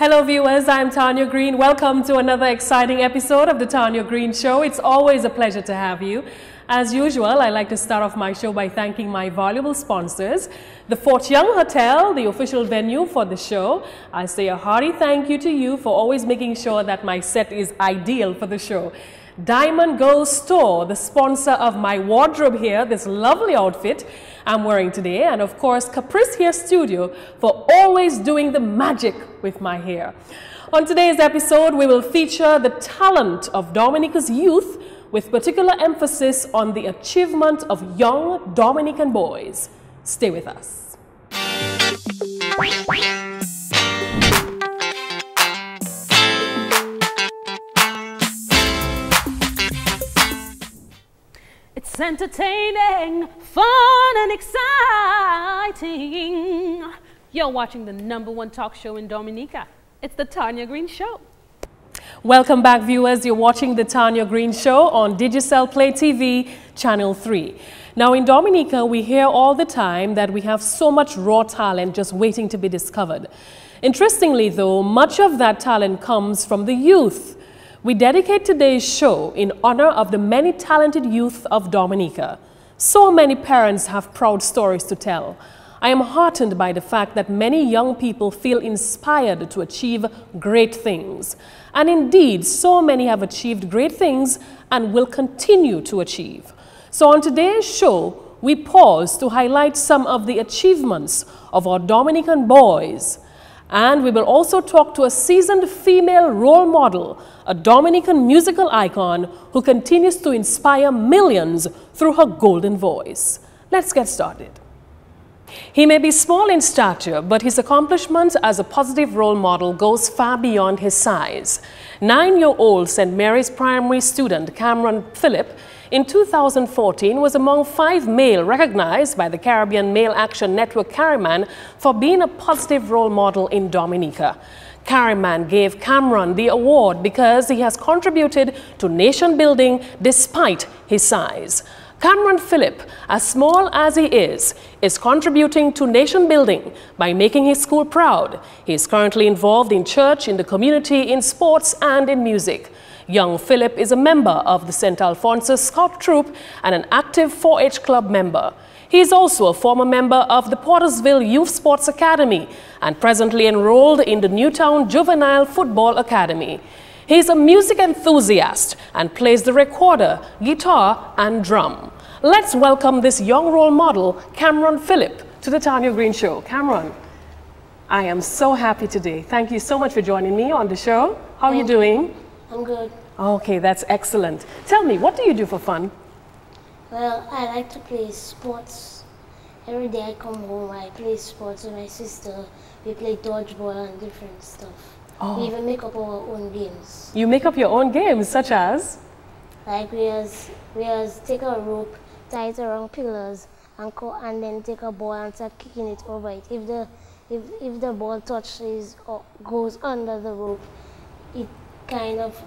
Hello viewers, I'm Tarnia Green. Welcome to another exciting episode of the Tarnia Green Show. It's always a pleasure to have you. As usual, I like to start off my show by thanking my valuable sponsors. The Fort Young Hotel, the official venue for the show. I say a hearty thank you to you for always making sure that my set is ideal for the show. Diamond Gold Store, the sponsor of my wardrobe here, this lovely outfit I'm wearing today, and of course Caprice Hair Studio for always doing the magic with my hair. On today's episode, we will feature the talent of Dominica's youth with particular emphasis on the achievement of young Dominican boys. Stay with us. It's entertaining, fun, and exciting. You're watching the #1 talk show in Dominica. It's the Tarnia Green Show. Welcome back, viewers. You're watching the Tarnia Green Show on Digicel Play TV, Channel 3. Now, in Dominica, we hear all the time that we have so much raw talent just waiting to be discovered. Interestingly, though, much of that talent comes from the youth. We dedicate today's show in honor of the many talented youth of Dominica. So many parents have proud stories to tell. I am heartened by the fact that many young people feel inspired to achieve great things. And indeed, so many have achieved great things and will continue to achieve. So on today's show, we pause to highlight some of the achievements of our Dominican boys. And we will also talk to a seasoned female role model, a Dominican musical icon who continues to inspire millions through her golden voice. Let's get started. He may be small in stature, but his accomplishment as a positive role model goes far beyond his size. 9-year-old St. Mary's primary student Cameron Phillip in 2014 was among 5 male recognized by the Caribbean Male Action Network Cariman for being a positive role model in Dominica. Cariman gave Cameron the award because he has contributed to nation building despite his size. Cameron Phillip, as small as he is contributing to nation building by making his school proud. He is currently involved in church, in the community, in sports, and in music. Young Phillip is a member of the St. Alphonsus Scout Troop and an active 4-H club member. He is also a former member of the Portersville Youth Sports Academy and presently enrolled in the Newtown Juvenile Football Academy. He is a music enthusiast and plays the recorder, guitar, and drum. Let's welcome this young role model, Cameron Phillip, to the Tarnia Green Show. Cameron, I am so happy today. Thank you so much for joining me on the show. How are you doing? I'm good. Okay, that's excellent. Tell me, what do you do for fun? Well, I like to play sports. Every day I come home, I play sports with my sister. We play dodgeball and different stuff. Oh. We even make up our own games. You make up your own games, such as? Like we just take a rope, tie it around pillars, and then take a ball and start kicking it over it. If the ball touches or goes under the rope, you kind of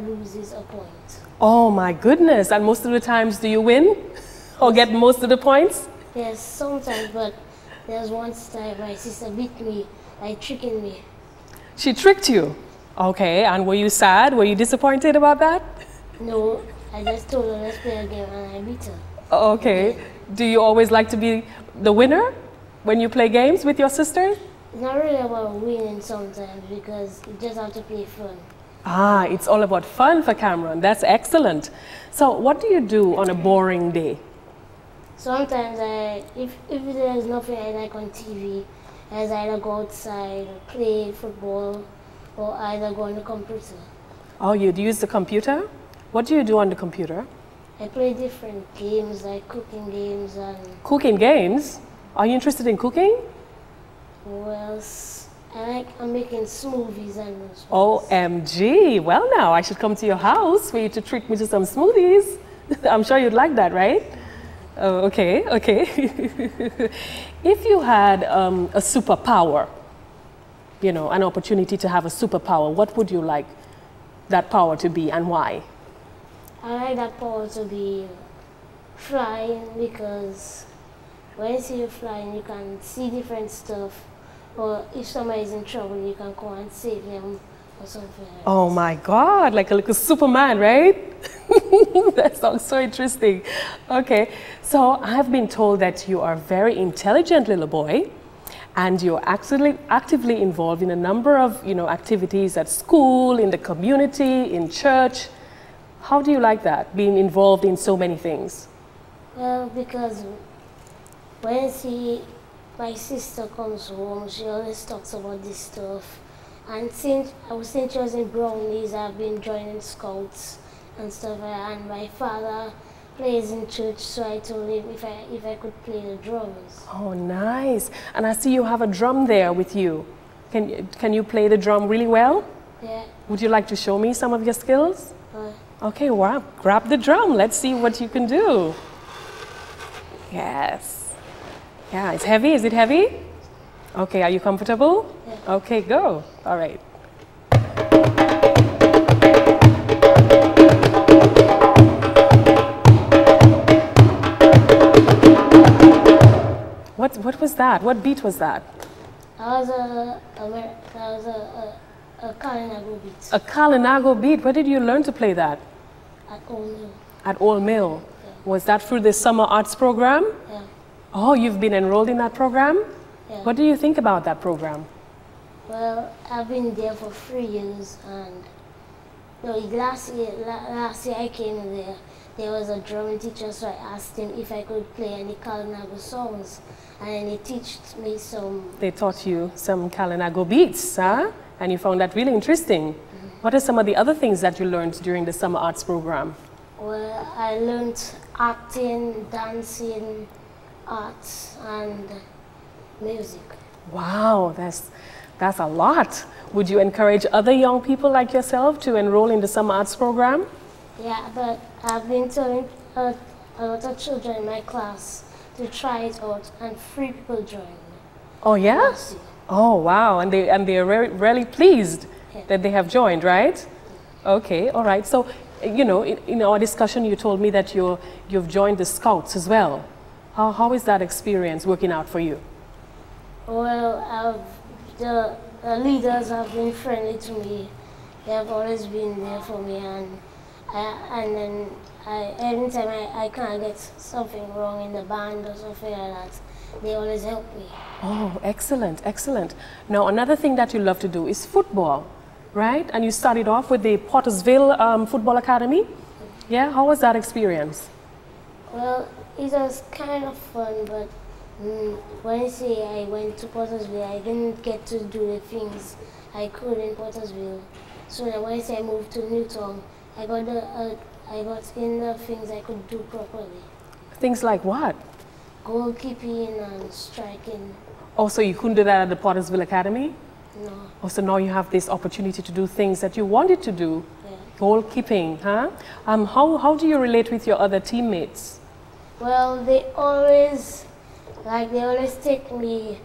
loses a point. Oh my goodness, and most of the times do you win? Or get most of the points? Yes, sometimes, but there's one time my sister beat me, like tricking me. She tricked you? Okay, and were you sad? Were you disappointed about that? No, I just told her let's play a game and I beat her. Okay, do you always like to be the winner when you play games with your sister? It's not really about winning sometimes because you just have to play fun. Ah, it's all about fun for Cameron. That's excellent. So what do you do on a boring day? Sometimes if there's nothing I like on TV, I either go outside or play football or either go on the computer. Oh, you'd use the computer? What do you do on the computer? I play different games like cooking games and... Cooking games? Are you interested in cooking? Well, I'm making smoothies and those. OMG, well now, I should come to your house for you to treat me to some smoothies. I'm sure you'd like that, right? Oh, okay, okay. If you had a superpower, you know, an opportunity to have a superpower, what would you like that power to be and why? I like that power to be flying because when you see you flying, you can see different stuff or if somebody is in trouble, you can come and save them or something like Oh that. my God, like a little Superman, right? That sounds so interesting. Okay, so I've been told that you are a very intelligent little boy, and you're actually actively involved in a number of, activities at school, in the community, in church. How do you like that, being involved in so many things? Well, because when my sister comes home, she always talks about this stuff. And since she was in Brownies, I've been joining scouts and stuff like that. And my father plays in church, so I told him if I could play the drums. Oh, nice. And I see you have a drum there with you. Can you play the drum really well? Yeah. Would you like to show me some of your skills? Okay, wow. Grab the drum. Let's see what you can do. Yes. Yeah, it's heavy. Is it heavy? Okay, are you comfortable? Yeah. Okay, go. All right. What was that? What beat was that? That was a Kalinago beat. A Kalinago beat. Where did you learn to play that? At Old Mill. At Old Mill. Yeah. Was that through the summer arts program? Yeah. Oh, you've been enrolled in that program? Yeah. What do you think about that program? Well, I've been there for 3 years, and last year I came there was a drumming teacher, so I asked him if I could play any Kalinago songs, and then he taught me some. They taught you some Kalinago beats, huh? And you found that really interesting. Mm-hmm. What are some of the other things that you learned during the summer arts program? Well, I learned acting, dancing, arts, and music. Wow, that's a lot. Would you encourage other young people like yourself to enroll in the summer arts program? Yeah, but I've been telling a lot of children in my class to try it out, and 3 people joined. Oh yeah? Oh wow, and they're really pleased that they have joined, right? Okay, all right. So, in our discussion, you told me that you've joined the Scouts as well. How is that experience working out for you? Well, the leaders have been friendly to me. They have always been there for me, and then every time I can't get something wrong in the band or something like that, they always help me. Oh, excellent, excellent. Now, another thing that you love to do is football, right? And you started off with the Pottersville Football Academy. Yeah, how was that experience? Well, it was kind of fun, but when I say I went to Pottersville, I didn't get to do the things I could in Pottersville. So then when I say I moved to Newtown, I got in the things I could do properly. Things like what? Goalkeeping and striking. Oh, so you couldn't do that at the Pottersville Academy? No. Oh, so now you have this opportunity to do things that you wanted to do. Yeah. Goalkeeping, huh? How do you relate with your other teammates? Well, they always take me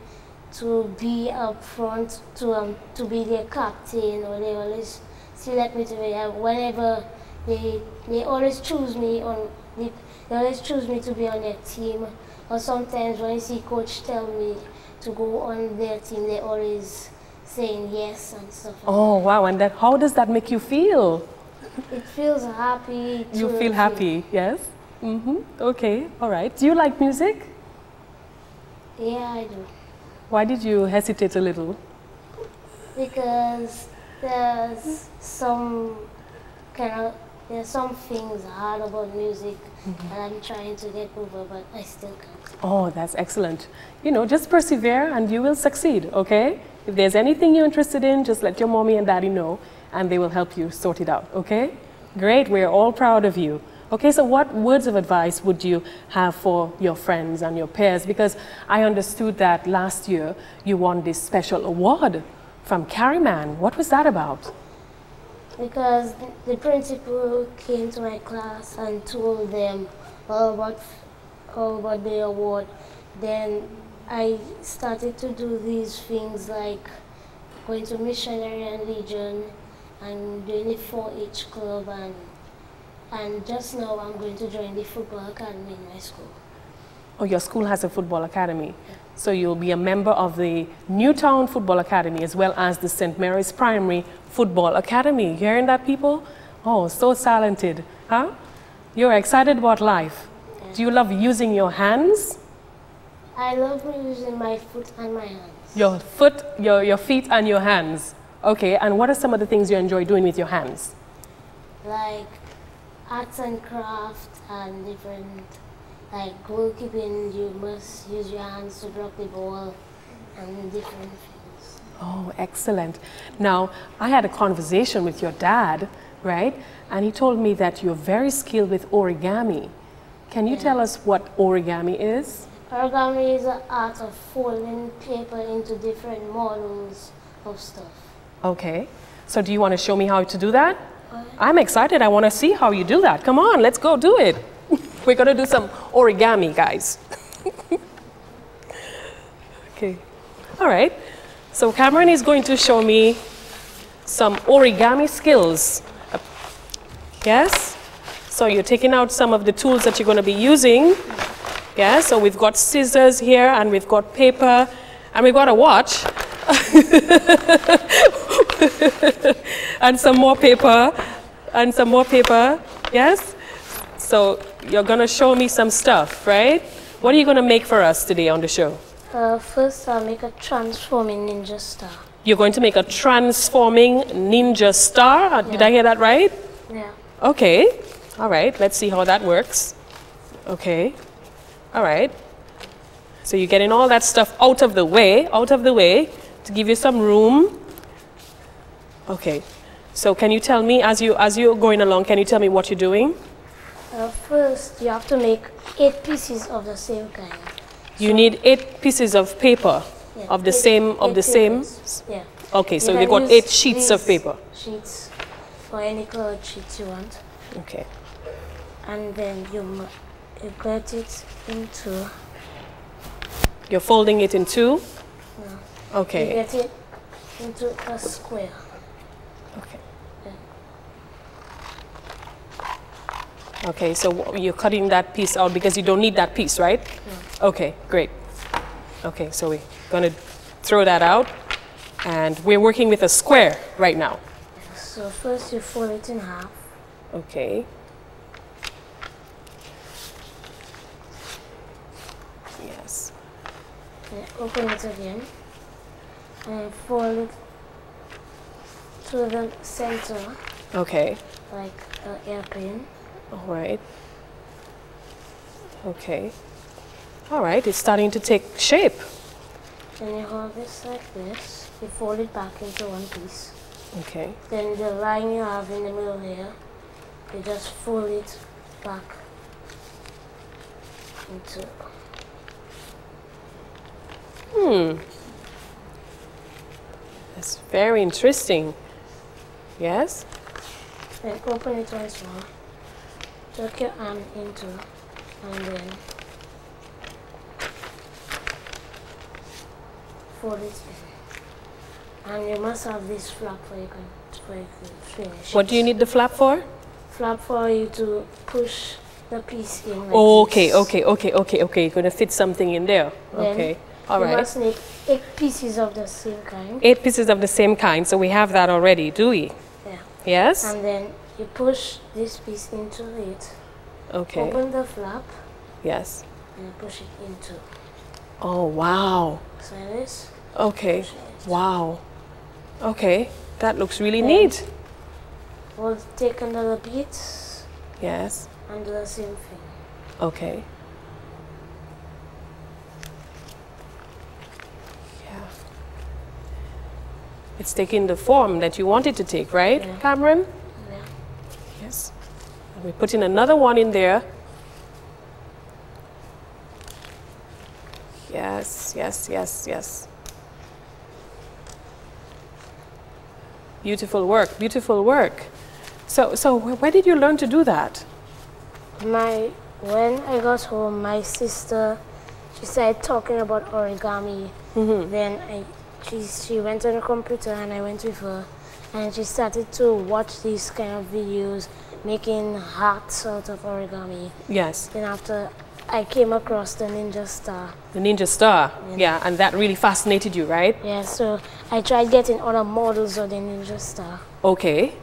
to be up front, to be their captain, or they always select me to be. Whenever they always choose me to be on their team. Or sometimes when I see coach tell me to go on their team, they always saying yes and stuff like Oh wow! And how does that make you feel? It feels happy. You feel happy, yes? Mm-hmm. Okay, all right. Do you like music? Yeah, I do. Why did you hesitate a little? Because there's some things hard about music that I'm trying to get over, but I still can't. Oh, that's excellent. Just persevere and you will succeed, okay? If there's anything you're interested in, just let your mommy and daddy know and they will help you sort it out, okay? Great, we're all proud of you. Okay, so what words of advice would you have for your friends and your peers? Because I understood that last year you won this special award from Carryman. What was that about? Because the principal came to my class and told them all about the award. Then I started to do these things like going to Missionary and Legion and doing the 4-H club, and just now I'm going to join the football academy in my school. Oh, your school has a football academy. Yeah. So you'll be a member of the Newtown Football Academy as well as the St. Mary's Primary Football Academy. Hearing that, people? Oh, so talented, huh? You're excited about life. Yeah. Do you love using your hands? I love using my foot and my hands. Your foot, your feet and your hands. Okay, and what are some of the things you enjoy doing with your hands? Like arts and craft and different, like goalkeeping, you must use your hands to block the ball and different things. Oh, excellent. Now, I had a conversation with your dad, right? And he told me that you're very skilled with origami. Can you tell us what origami is? Origami is the art of folding paper into different models of stuff. Okay. So do you want to show me how to do that? I'm excited. I want to see how you do that. Come on, let's go do it. We're going to do some origami, guys. Okay. All right. So Cameron is going to show me some origami skills. Yes? So you're taking out some of the tools that you're going to be using. Yeah, so we've got scissors here, and we've got paper, and we've got a watch. And some more paper, and some more paper. Yes? So you're going to show me some stuff, right? What are you going to make for us today on the show? First, I'll make a transforming ninja star. You're going to make a transforming ninja star? Did I hear that right? Yeah. Okay. All right. Let's see how that works. Okay. All right. So you're getting all that stuff out of the way to give you some room. Okay. So can you tell me, as you're going along, can you tell me what you're doing? First, you have to make 8 pieces of the same kind. You need 8 pieces of paper of the same. Yeah. Okay, so you've got 8 sheets of paper. Sheets or any colored sheets you want. Okay. And then you get it into. You're folding it in 2? No. Okay. You get it into a square. Okay. Yeah. Okay, so you're cutting that piece out because you don't need that piece, right? No. Okay, great. Okay, so we're going to throw that out, and we're working with a square right now. So first you fold it in half. Okay. Yes. And open it again, and fold it to the center. Okay. Like an airplane. All right. Okay. All right, it's starting to take shape. Then you hold this like this. You fold it back into one piece. Okay. Then the line you have in the middle here, you just fold it back into. That's very interesting. Yes? Then open it once more. Tuck your arm into, and then fold it in. And you must have this flap where you can finish. What do you need the flap for? Flap for you to push the piece in. Like Okay, this. okay. You're going to fit something in there. Then Okay, all you right. must make 8 pieces of the same kind. 8 pieces of the same kind, so we have that already, do we? Yeah. Yes? And then you push this piece into it. Okay. Open the flap Yes. and push it into. Oh, wow. So this. Okay. Push it. Wow. Okay, that looks really Then neat. We'll take another beat Yes. and do the same thing. Okay. Yeah. It's taking the form that you want it to take, right, Yeah. Cameron? Yeah. Yes. And we're putting another one in there. Yes, yes, yes, yes. Beautiful work, beautiful work. So where did you learn to do that? When I got home, my sister, she started talking about origami. Then she went on the computer and I went with her, and she started to watch these kind of videos making hearts out of origami. Yes. Then after I came across the ninja star. The ninja star, yeah, and that really fascinated you, right? Yeah, so I tried getting other models of the ninja star. Okay.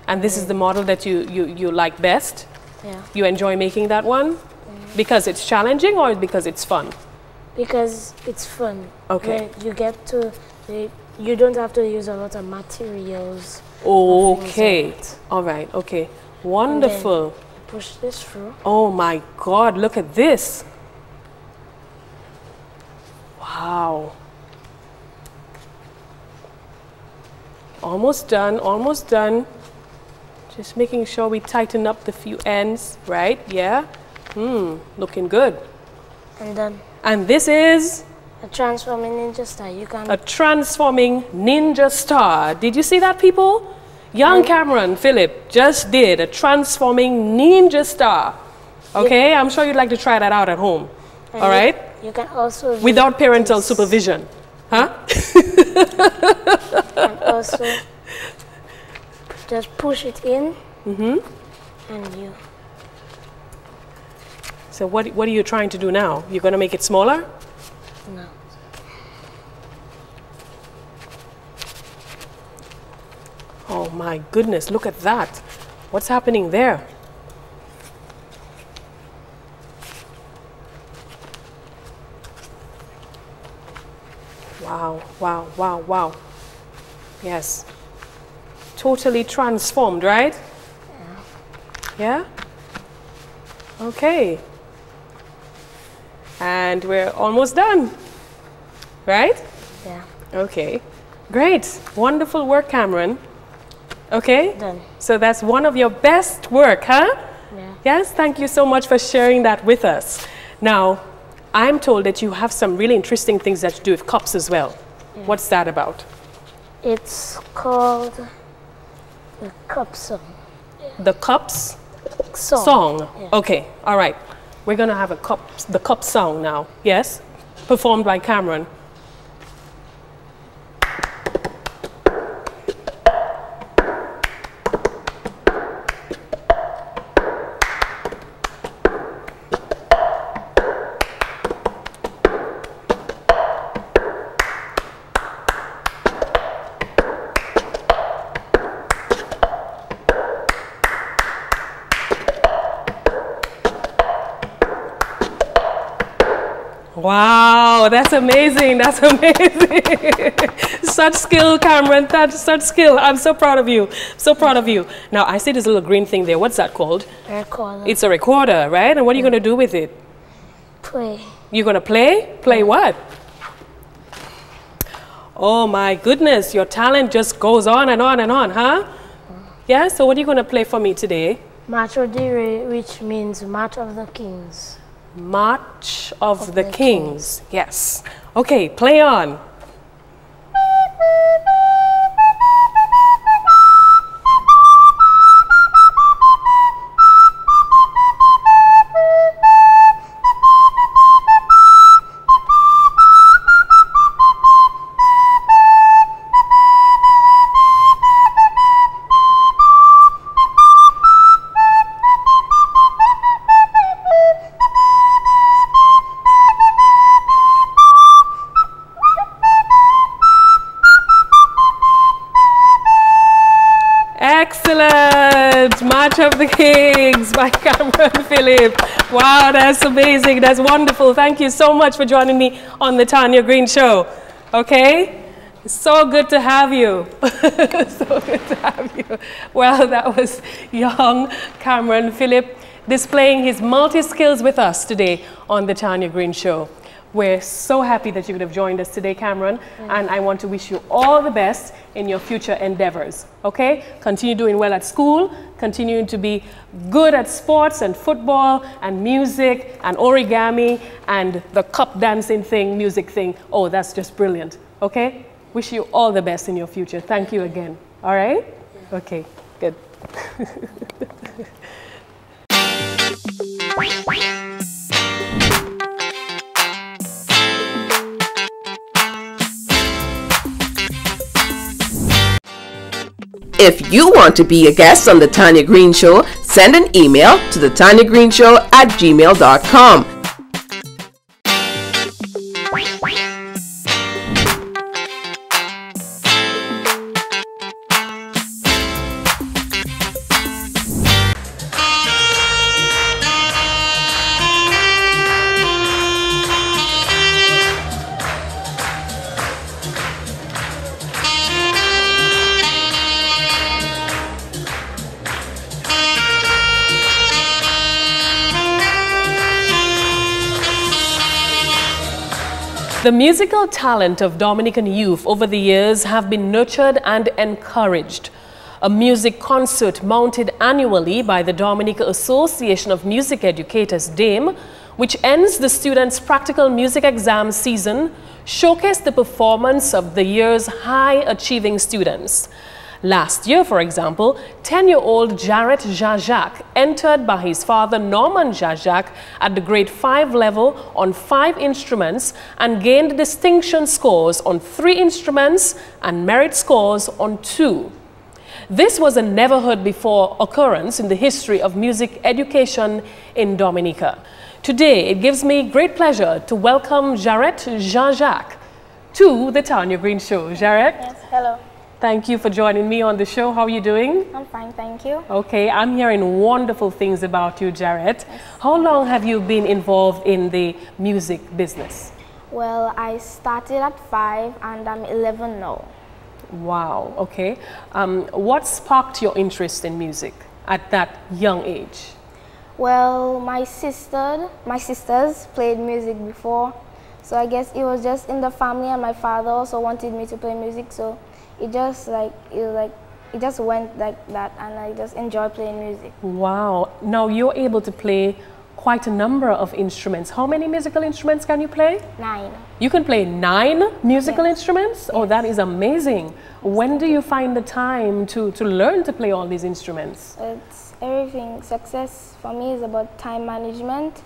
And this is the model that you like best? Yeah. You enjoy making that one? Because it's challenging or because it's fun? Because it's fun. Okay. You get to, you don't have to use a lot of materials. Okay. All right, okay. Wonderful. Push this through. Oh my God, look at this. Wow. Almost done, almost done. Just making sure we tighten up the few ends, right? Yeah. Looking good. And then. And this is? A transforming ninja star. You can. A transforming ninja star. Did you see that, people? Young Cameron Phillip just did a transforming ninja star. Okay, I'm sure you'd like to try that out at home. And all right? You can also. Without parental supervision. Huh? And also just push it in. And you. So what are you trying to do now? You're going to make it smaller? No. Oh my goodness, look at that. What's happening there? Wow, wow, wow, wow. Yes. Totally transformed, right? Yeah? Okay. And we're almost done. Right? Yeah. Okay. Great. Wonderful work, Cameron. Okay? Done. So that's one of your best work, huh? Yeah. Yes, thank you so much for sharing that with us. Now, I'm told that you have some really interesting things that you do with cups as well. Yeah. What's that about? It's called the cup song. The cups Song. Yeah. Okay, all right. We're going to have the cup song now. Yes? Performed by Cameron. Wow, that's amazing. That's amazing. Such skill, Cameron. Such skill. I'm so proud of you. So proud of you. Now, I see this little green thing there. What's that called? A recorder. It's a recorder, right? And what are you going to do with it? Play. You're going to play? Play what? Oh, my goodness. Your talent just goes on and on and on, huh? Yeah? So what are you going to play for me today? March of the Ray, which means March of the Kings. March of the Kings. Yes. Okay, play on. Excellent! March of the Kings by Cameron Phillip. Wow, that's amazing. That's wonderful. Thank you so much for joining me on the Tarnia Green Show. Okay? It's so good to have you. So good to have you. Well, that was young Cameron Phillip displaying his multi-skills with us today on the Tarnia Green Show. We're so happy that you could have joined us today, Cameron, and I want to wish you all the best in your future endeavors, okay? Continue doing well at school, continuing to be good at sports and football and music and origami and the cup dancing thing, music thing. Oh, that's just brilliant, okay? Wish you all the best in your future. Thank you again, all right? Okay, good. If you want to be a guest on the Tania Green Show, send an email to the TaniaGreenShow@gmail.com. The musical talent of Dominican youth over the years have been nurtured and encouraged. A music concert mounted annually by the Dominica Association of Music Educators, DAME, which ends the students' practical music exam season, showcased the performance of the year's high-achieving students. Last year, for example, 10-year-old Jarrett Jajak entered by his father Norman Jajak at the grade 5 level on 5 instruments and gained distinction scores on 3 instruments and merit scores on 2. This was a never-heard-before occurrence in the history of music education in Dominica. Today, it gives me great pleasure to welcome Jarrett Jajak to the Tarnia Green Show. Jarrett? Yes, hello. Thank you for joining me on the show. How are you doing? I'm fine, thank you. Okay, I'm hearing wonderful things about you, Jarrett. Yes. How long have you been involved in the music business? Well, I started at 5 and I'm 11 now. Wow, okay. What sparked your interest in music at that young age? Well, my sisters played music before, so I guess it was just in the family, and my father also wanted me to play music, so it just went like that, and I just enjoy playing music. Wow. Now you're able to play quite a number of instruments. How many musical instruments can you play? 9. You can play 9 musical Yes. instruments? Yes. Oh, that is amazing. When do you find the time to learn to play all these instruments? It's everything. Success for me is about time management.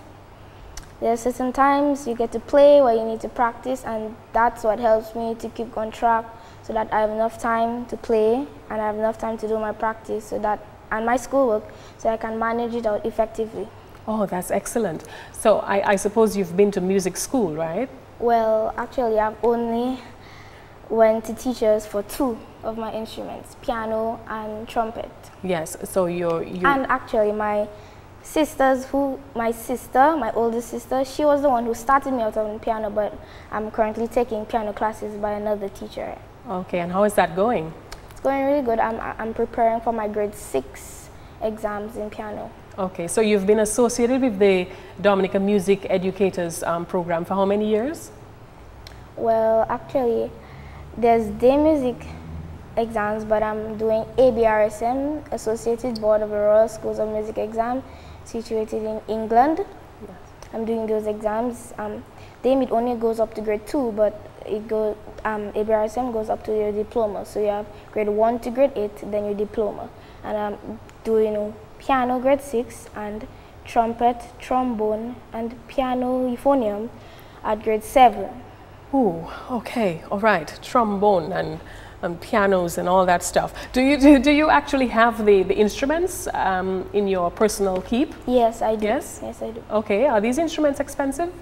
There are certain times you get to play where you need to practice, and that's what helps me to keep on track, so that I have enough time to play and I have enough time to do my practice and my schoolwork, so I can manage it out effectively. Oh, that's excellent. So I suppose you've been to music school, right? Well, actually, I've only went to teachers for 2 of my instruments, piano and trumpet. Yes, so And actually, my oldest sister, she was the one who started me out on piano, but I'm currently taking piano classes by another teacher. Okay, and how is that going? It's going really good. I'm preparing for my grade 6 exams in piano. Okay, so you've been associated with the Dominica Music Educators program for how many years? Well, actually, there's day music exams, but I'm doing ABRSM, Associated Board of the Royal Schools of Music exam, situated in England. Yes. I'm doing those exams. It only goes up to grade 2, but ABRSM goes up to your diploma. So you have grade 1 to grade 8, then your diploma. And I'm doing piano grade 6 and trumpet, trombone, and piano euphonium at grade 7. Oh, okay, all right. Trombone and pianos and all that stuff. Do you actually have the instruments in your personal keep? Yes, I do. Yes? Yes, I do. Okay, are these instruments expensive?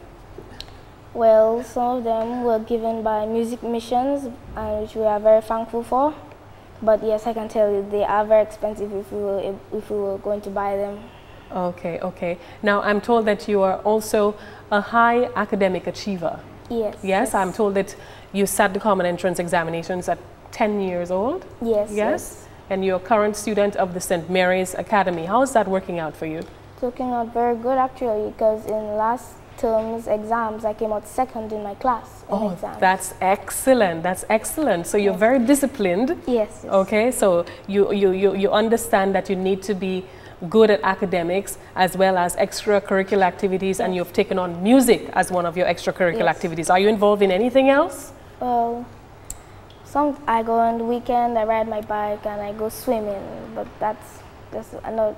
Well, some of them were given by music missions, which we are very thankful for. But yes, I can tell you they are very expensive if we were going to buy them. Okay, okay. Now I'm told that you are also a high academic achiever. Yes. Yes, I'm told that you sat the common entrance examinations at 10 years old. Yes. Yes. And you're a current student of the St. Mary's Academy. How is that working out for you? It's working out very good, actually, because in last term's exams, I came out 2nd in my class in exams. That's excellent. That's excellent. So you're very disciplined. Yes. Okay, so you understand that you need to be good at academics as well as extracurricular activities, and you've taken on music as one of your extracurricular activities. Are you involved in anything else? Well, I go on the weekend, I ride my bike, and I go swimming, but that's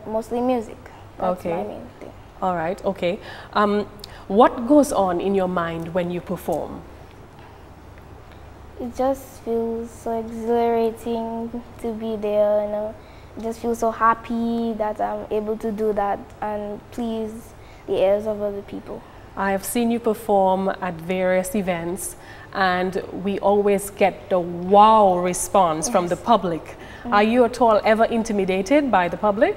mostly music. That's my main thing. All right, okay. What goes on in your mind when you perform? It just feels so exhilarating to be there, I just feel so happy that I'm able to do that and please the ears of other people. I have seen you perform at various events, and we always get the wow response from the public. Are you at all ever intimidated by the public?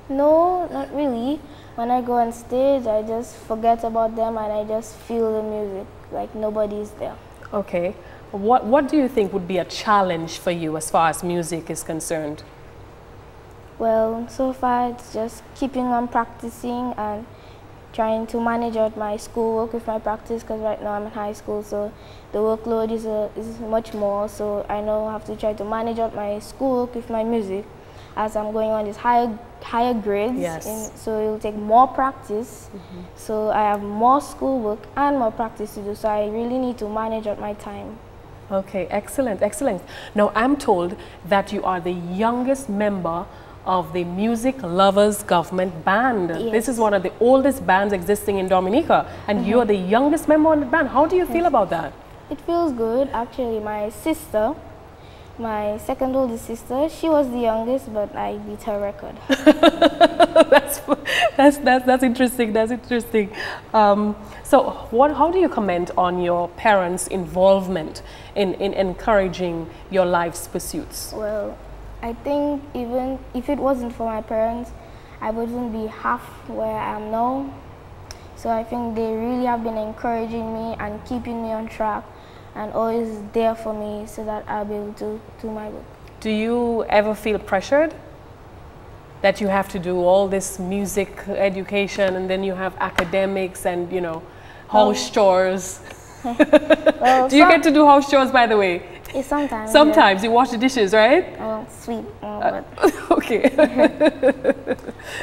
No, not really. When I go on stage, I just forget about them and I just feel the music, like nobody's there. Okay. What do you think would be a challenge for you as far as music is concerned? Well, so far it's just keeping on practicing and trying to manage out my schoolwork with my practice, because right now I'm in high school, so the workload is much more. So I now have to try to manage out my schoolwork with my music, as I'm going on these higher grades. Yes. So it will take more practice. So I have more schoolwork and more practice to do. So I really need to manage out my time. Okay, excellent, excellent. Now, I'm told that you are the youngest member of the Music Lovers Government Band. Yes. This is one of the oldest bands existing in Dominica, and you are the youngest member on the band. How do you feel about that? It feels good. Actually, my sister, my second oldest sister, she was the youngest, but I beat her record. That's interesting. That's interesting. So, how do you comment on your parents' involvement in encouraging your life's pursuits? Well, I think even if it wasn't for my parents, I wouldn't be half where I am now. So I think they really have been encouraging me and keeping me on track, and always there for me so that I'll be able to do my work. Do you ever feel pressured that you have to do all this music education, and then you have academics and, you know, house chores? Well, do you get to do house chores, by the way? Sometimes. Sometimes. You wash the dishes, right? Well, sweet. Okay.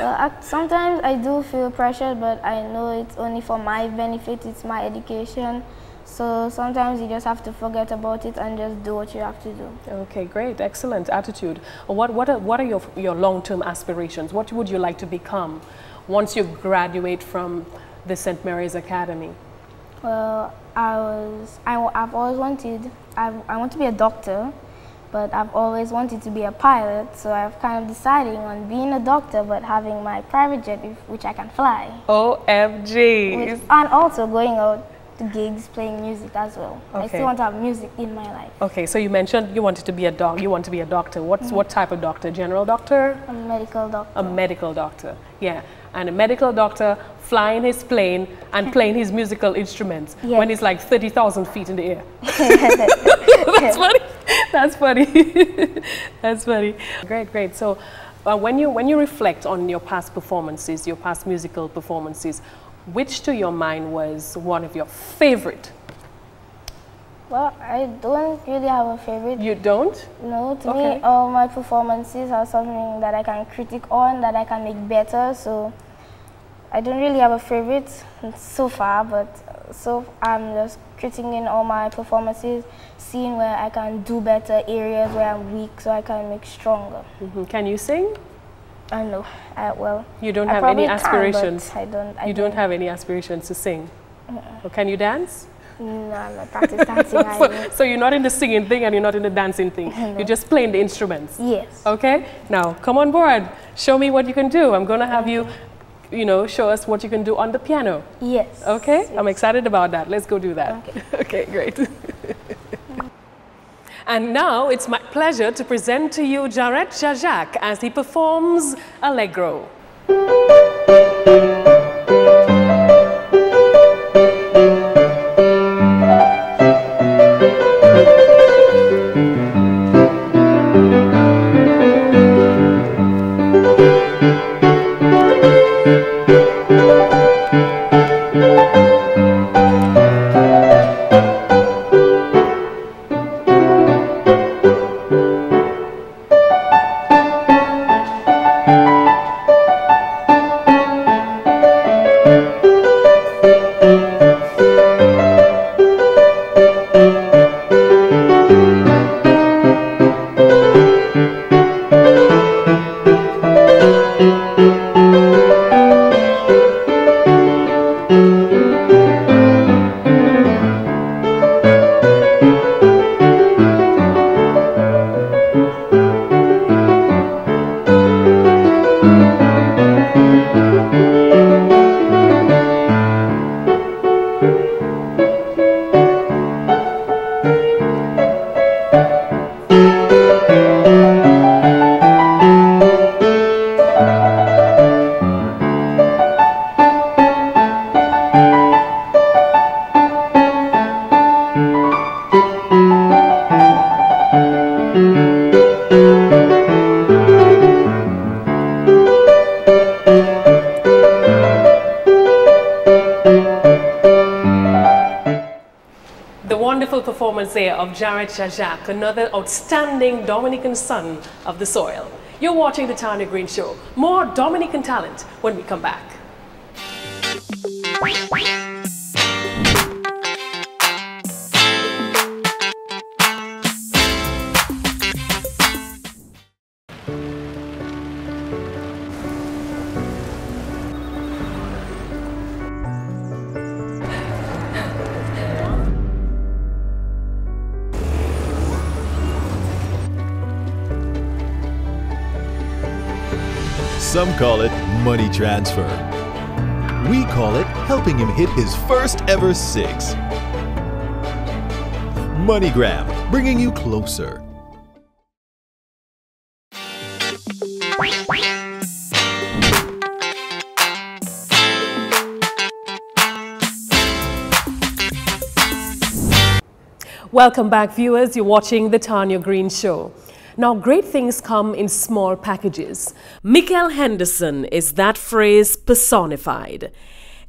Well, sometimes I do feel pressured, but I know it's only for my benefit. It's my education. So sometimes you just have to forget about it and just do what you have to do. Okay, great, excellent attitude. What are your long-term aspirations? What would you like to become once you graduate from the St. Mary's Academy? Well, I've always wanted, I want to be a doctor, but I've always wanted to be a pilot. So I've kind of deciding on being a doctor, but having my private jet which I can fly. OMG. And also going out to gigs, playing music as well. Okay. I still want to have music in my life. Okay, so you mentioned you wanted to be a doc. You want to be a doctor. What type of doctor? General doctor? A medical doctor. A medical doctor. Yeah, and a medical doctor flying his plane and playing his musical instruments when he's like 30,000 feet in the air. That's funny. That's funny. That's funny. Great, great. So, when you reflect on your past performances, your past musical performances, which to your mind was one of your favorite? Well, I don't really have a favorite. You don't? No, to me, all my performances are something that I can critique on, that I can make better. So I don't really have a favorite so far, but so I'm just critiquing all my performances, seeing where I can do better, areas where I'm weak, so I can make stronger. Can you sing? I know. Well, you don't have any aspirations. I don't have any aspirations to sing. Or can you dance? No, I'm not practice dancing. So you're not in the singing thing and you're not in the dancing thing. No. You're just playing the instruments. Yes. Okay. Now come on board. Show me what you can do. I'm gonna have you, show us what you can do on the piano. Yes. Okay. Yes. I'm excited about that. Let's go do that. Okay. Okay. Great. And now it's my pleasure to present to you Jared Jajak as he performs Allegro. fiancé of Jared Jajak, another outstanding Dominican son of the soil. You're watching the Tarnia Green Show. More Dominican talent when we come back. Some call it money transfer. We call it helping him hit his first ever six. MoneyGram, bringing you closer. Welcome back, viewers. You're watching the Tarnia Green Show. Now, great things come in small packages. Michele Henderson is that phrase personified.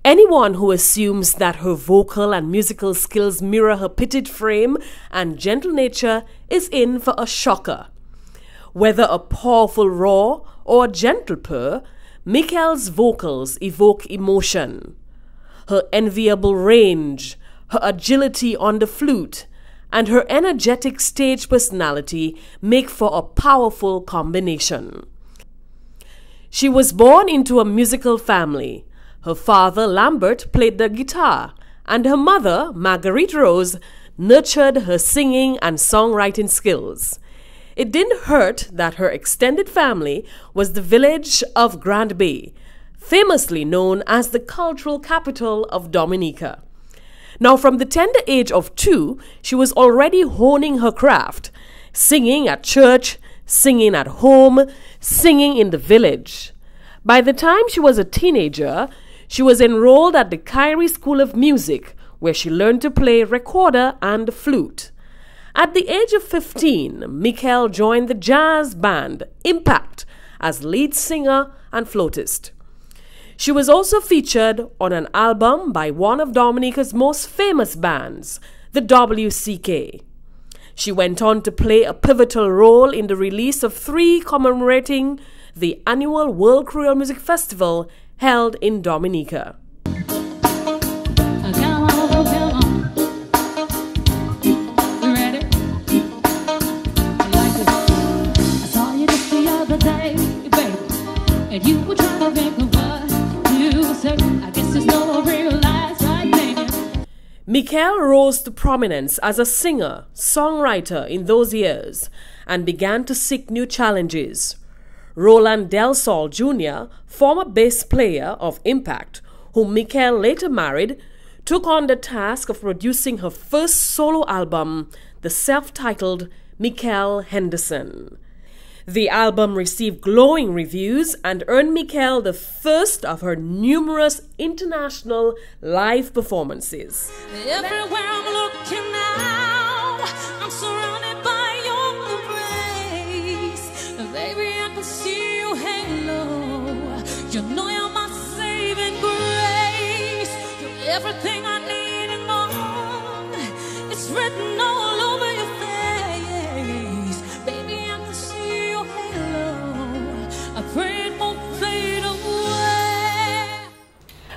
Anyone who assumes that her vocal and musical skills mirror her petite frame and gentle nature is in for a shocker. Whether a powerful roar or a gentle purr, Michele's vocals evoke emotion. Her enviable range, her agility on the flute, and her energetic stage personality make for a powerful combination. She was born into a musical family. Her father, Lambert, played the guitar, and her mother, Marguerite Rose, nurtured her singing and songwriting skills. It didn't hurt that her extended family was the village of Grand Bay, famously known as the cultural capital of Dominica. Now, from the tender age of 2, she was already honing her craft, singing at church, singing at home, singing in the village. By the time she was a teenager, she was enrolled at the Kyrie School of Music, where she learned to play recorder and flute. At the age of 15, Michele joined the jazz band Impact as lead singer and flautist. She was also featured on an album by one of Dominica's most famous bands, the WCK. She went on to play a pivotal role in the release of 3 commemorating the annual World Creole Music Festival held in Dominica. Michele rose to prominence as a singer, songwriter in those years and began to seek new challenges. Roland Del Sol Jr., former bass player of Impact, whom Michele later married, took on the task of producing her first solo album, the self-titled Michele Henderson. The album received glowing reviews and earned Michele the first of her numerous international live performances. Everywhere I'm looking now, I'm surrounded by your embrace. Baby, I can see you halo. You know you're my saving grace. You're everything I need and more. It's written all over your face. Baby, I can see your halo. I pray it won't fade away.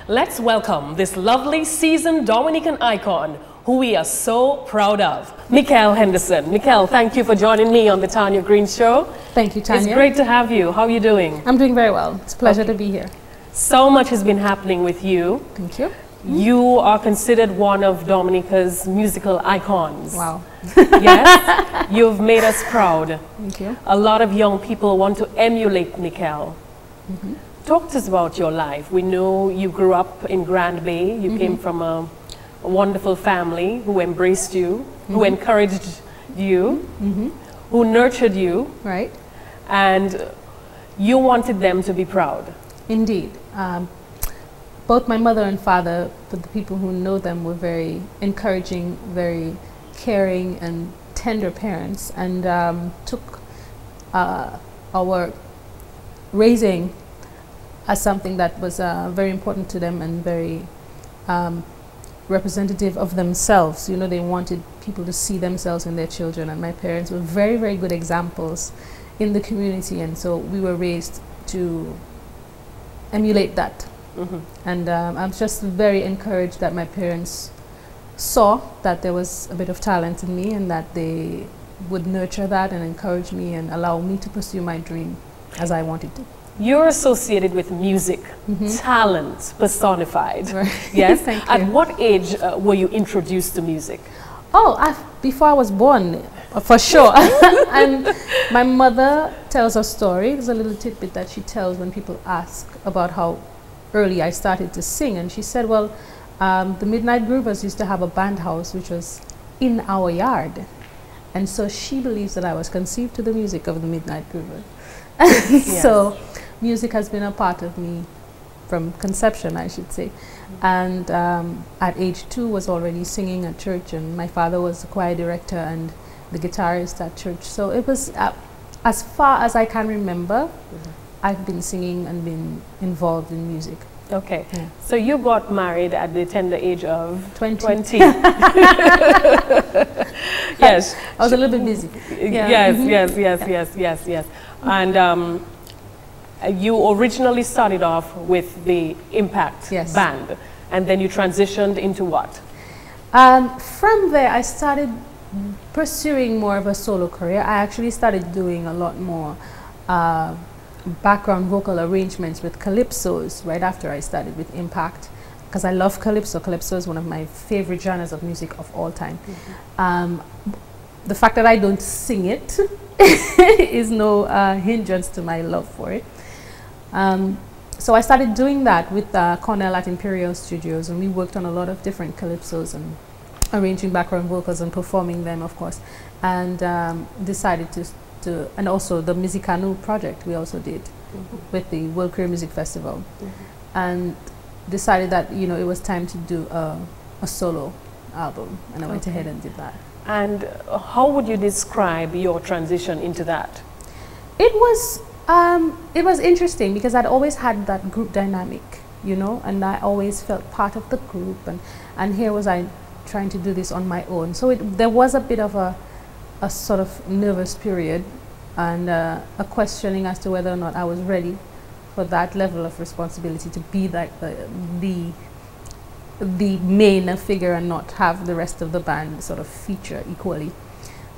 Let's welcome this lovely seasoned Dominican icon who we are so proud of, Michele Henderson. Michele, thank you for joining me on the Tarnia Green Show. Thank you, Tania. It's great to have you. How are you doing? I'm doing very well. It's a pleasure to be here. So much has been happening with you. Thank you. You are considered one of Dominica's musical icons. Wow. Yes, you've made us proud. Thank you. A lot of young people want to emulate Michele. Talk to us about your life. We know you grew up in Grand Bay. You came from a wonderful family who embraced you, who encouraged you, who nurtured you, Right. and you wanted them to be proud. Indeed. Both my mother and father, for the people who know them, were very encouraging, very caring and tender parents, and took our raising as something that was very important to them and very representative of themselves. You know, they wanted people to see themselves in their children, and my parents were very, very good examples in the community, and so we were raised to emulate that. And I'm just very encouraged that my parents saw that there was a bit of talent in me, and that they would nurture that and encourage me and allow me to pursue my dream as I wanted to. You're associated with music, talent personified. Right. Yes. Thank you. At what age were you introduced to music? Oh, before I was born, for sure. And my mother tells a story. There's a little tidbit that she tells when people ask about how early I started to sing. And she said, well, the Midnight Groovers used to have a band house which was in our yard. And so she believes that I was conceived to the music of the Midnight Groovers. Yes. So music has been a part of me from conception, I should say. And at age 2 was already singing at church, and my father was the choir director and the guitarist at church. So it was, as far as I can remember, I've been singing and been involved in music. Okay. Yeah. So you got married at the tender age of 20. Yes. I was a little bit busy. Yes, yes. And you originally started off with the Impact band, and then you transitioned into what? From there, I started pursuing more of a solo career. I actually started doing a lot more background vocal arrangements with calypsos right after I started with Impact, because I love calypso. Calypso is one of my favorite genres of music of all time. The fact that I don't sing it is no hindrance to my love for it. So I started doing that with Cornell at Imperial Studios, and we worked on a lot of different calypsos and arranging background vocals and performing them, of course, and decided to, and also the Musicanu project we also did with the World Queer Music Festival, and decided that, you know, it was time to do a solo album, and I went ahead and did that. And how would you describe your transition into that? It was interesting because I'd always had that group dynamic, you know, and I always felt part of the group, and here was I trying to do this on my own. So there was a bit of a sort of nervous period, and a questioning as to whether or not I was ready for that level of responsibility, to be like the main figure and not have the rest of the band sort of feature equally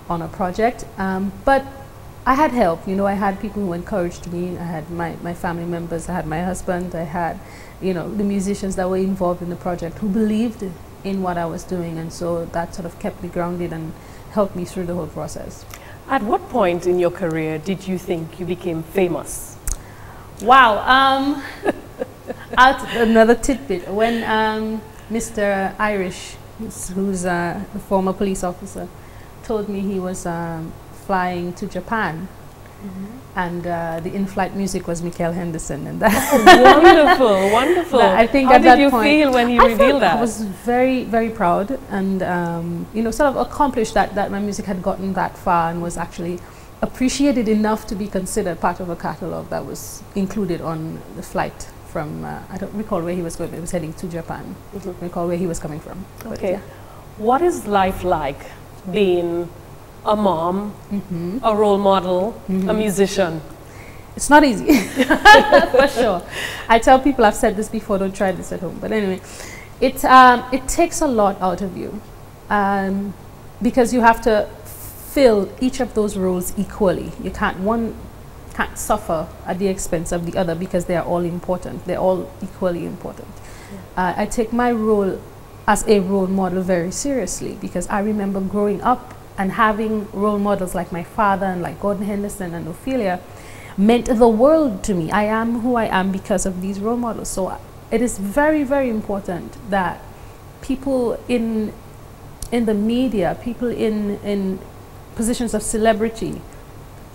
on a project. But I had help, you know, I had people who encouraged me. I had my family members, I had my husband, I had, you know, the musicians that were involved in the project who believed in what I was doing, and so that sort of kept me grounded and helped me through the whole process. At what point in your career did you think you became famous? Wow, another tidbit. When Mr. Irish, who's the former police officer, told me he was flying to Japan, and the in-flight music was Michele Henderson, and that wonderful, wonderful. I think how at did that you point, feel when he revealed that? I was very, very proud, and you know, sort of accomplished that my music had gotten that far and was actually appreciated enough to be considered part of a catalog that was included on the flight from, I don't recall where he was going, but he was heading to Japan. I don't recall where he was coming from. Okay. What is life like being a mom, a role model, a musician? It's not easy, for sure. I tell people, I've said this before, don't try this at home. But anyway, it takes a lot out of you, because you have to fill each of those roles equally. You can't, one can't suffer at the expense of the other, because they are all important. They're all equally important. I take my role as a role model very seriously, because I remember growing up and having role models like my father and like Gordon Henderson and Ophelia meant the world to me. I am who I am because of these role models. So it is very, very important that people in the media, people in positions of celebrity,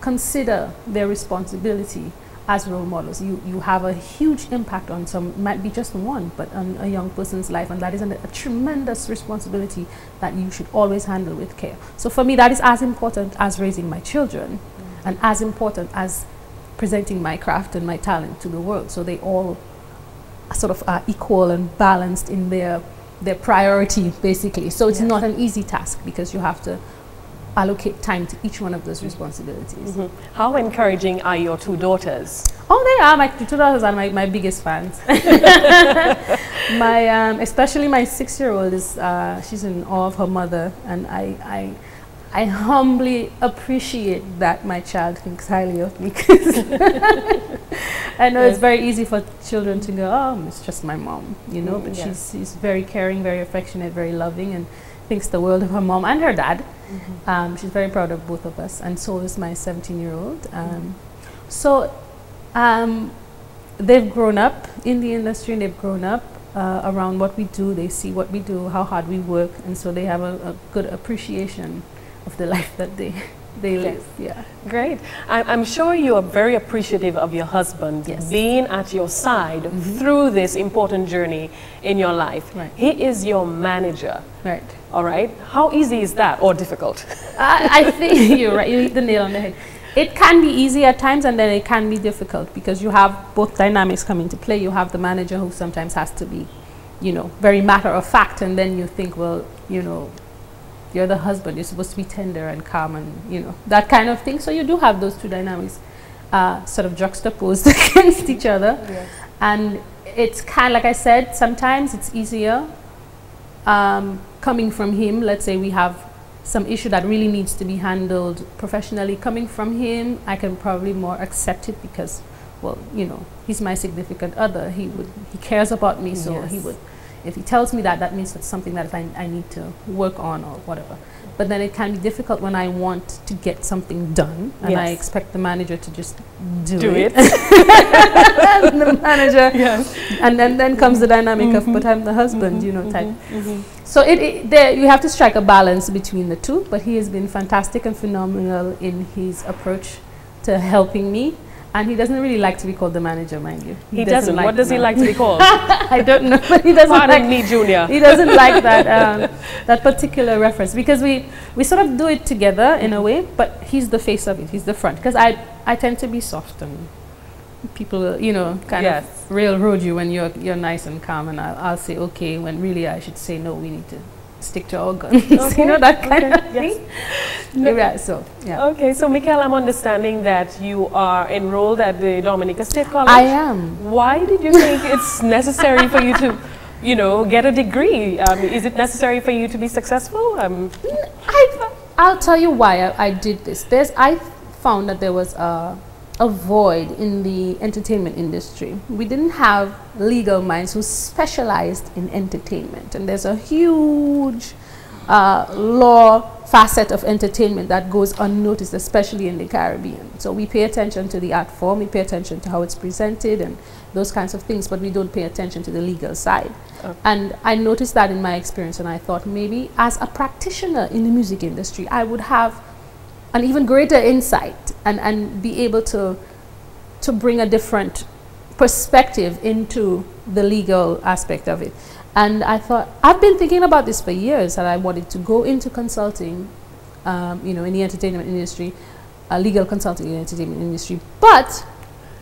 consider their responsibility as role models. You have a huge impact on some, might be just one, but on a young person's life, and that is a tremendous responsibility that you should always handle with care. So for me, that is as important as raising my children, and as important as presenting my craft and my talent to the world. So they all sort of are equal and balanced in their their priority, basically. So it's not an easy task because you have to allocate time to each one of those responsibilities. How encouraging are your two daughters? Oh, they are. My two daughters are my biggest fans. Especially my 6-year-old is she's in awe of her mother, and I humbly appreciate that my child thinks highly of me, because I know it's very easy for children to go, oh, it's just my mom, you know, but she's very caring, very affectionate, very loving, and thinks the world of her mom and her dad. She's very proud of both of us, and so is my 17-year-old. They've grown up in the industry, and they've grown up around what we do. They see what we do, how hard we work, and so they have a good appreciation of the life that they live. Yeah. Great. I'm sure you are very appreciative of your husband being at your side through this important journey in your life. Right. He is your manager. Right. All right. How easy is that, or difficult? I think you're right. You hit the nail on the head. It can be easy at times, and then it can be difficult because you have both dynamics come into play. You have the manager who sometimes has to be, you know, very matter of fact, and then you think, well, you know, you're the husband, you're supposed to be tender and calm, and you know, that kind of thing. So you do have those two dynamics sort of juxtaposed against each other. Yes. And it's kind of like I said, sometimes it's easier coming from him. Let's say we have some issue that really needs to be handled professionally. Coming from him, I can probably more accept it because, well, you know, he's my significant other. He cares about me, so he would. If he tells me that, that means that's something that I need to work on or whatever. But then it can be difficult when I want to get something done, and I expect the manager to just do it. The manager, and then comes the dynamic of, but I'm the husband, you know, type. So you have to strike a balance between the two. But he has been fantastic and phenomenal in his approach to helping me. And he doesn't really like to be called the manager, mind you. He doesn't. Like, what does he like to be called? I don't know, but he doesn't Pardon me, Junior. He doesn't like that that particular reference, because we sort of do it together in a way, but he's the face of it. He's the front, because I tend to be soft, and people, you know, kind of railroad you when you're nice and calm, and I'll say okay when really I should say no. We need to stick to our guns, you know, that kind of thing. Okay, so Michele, I'm understanding that you are enrolled at the Dominica State College. I am. Why did you think it's necessary for you to, you know, get a degree? Is it necessary for you to be successful? I'll tell you why I did this. I found that there was a void in the entertainment industry. We didn't have legal minds who specialized in entertainment, and there's a huge law facet of entertainment that goes unnoticed, especially in the Caribbean. So we pay attention to the art form, we pay attention to how it's presented and those kinds of things, but we don't pay attention to the legal side. And I noticed that in my experience, and I thought maybe as a practitioner in the music industry, I would have an even greater insight and be able to bring a different perspective into the legal aspect of it. And I thought, I've been thinking about this for years, that I wanted to go into consulting, you know, in the entertainment industry, legal consulting in the entertainment industry, but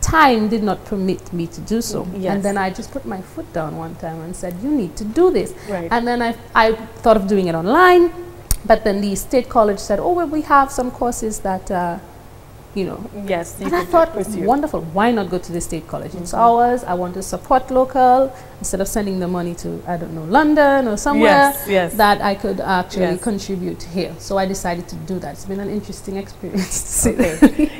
time did not permit me to do so. And then I just put my foot down one time and said, you need to do this. And then I thought of doing it online. But then the state college said, oh, well, we have some courses that, you know. Yes. And I thought, wonderful, why not go to the state college? It's ours. I want to support local instead of sending the money to, I don't know, London or somewhere that I could actually contribute here. So I decided to do that. It's been an interesting experience.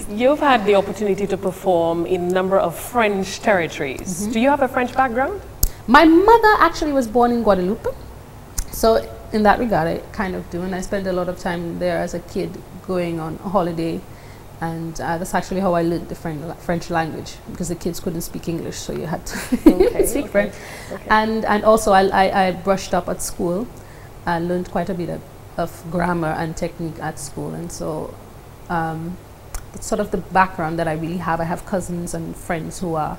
You've had the opportunity to perform in a number of French territories. Do you have a French background? My mother actually was born in Guadeloupe. So in that regard, I kind of do, and I spent a lot of time there as a kid going on a holiday, and that's actually how I learned the French language, because the kids couldn't speak English, so you had to speak French. And also I brushed up at school. I learned quite a bit of grammar and technique at school, and so it's sort of the background that I really have. I have cousins and friends who are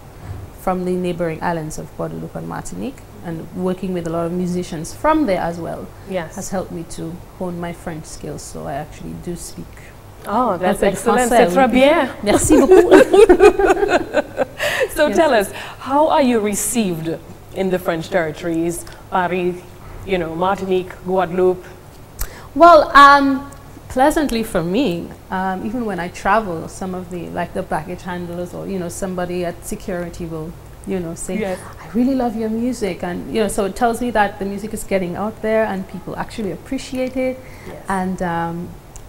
from the neighboring islands of Guadeloupe and Martinique, and working with a lot of musicians from there as well has helped me to hone my French skills, so I actually do speak. Oh, that's excellent. C'est très bien. Merci beaucoup. So tell us, how are you received in the French territories, Paris, you know, Martinique, Guadeloupe? Well, pleasantly for me, even when I travel, some of the, like the baggage handlers or, you know, somebody at security will, you know, say, Yes. I really love your music. And, you know, so it tells me that the music is getting out there and people actually appreciate it. Yes. And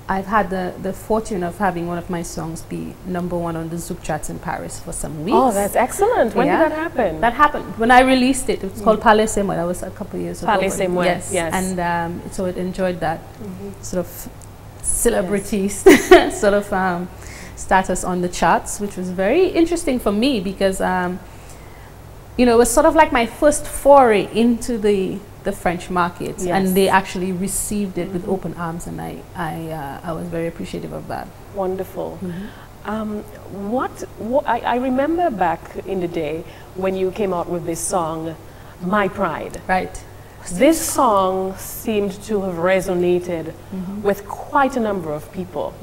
I've had the fortune of having one of my songs be #1 on the Zouk charts in Paris for some weeks. Oh, that's excellent. When Yeah. did that happen? That happened when I released it. It was called Parler C'est Moi. That was a couple of years ago. Parler C'est Moi, Yes. yes. And so it enjoyed that sort of celebrity sort of status on the charts, which was very interesting for me because you know, it was sort of like my first foray into the French market, Yes. and they actually received it with open arms, and I was very appreciative of that. Wonderful. I remember back in the day when you came out with this song, My Pride. Right. This song seemed to have resonated with quite a number of people.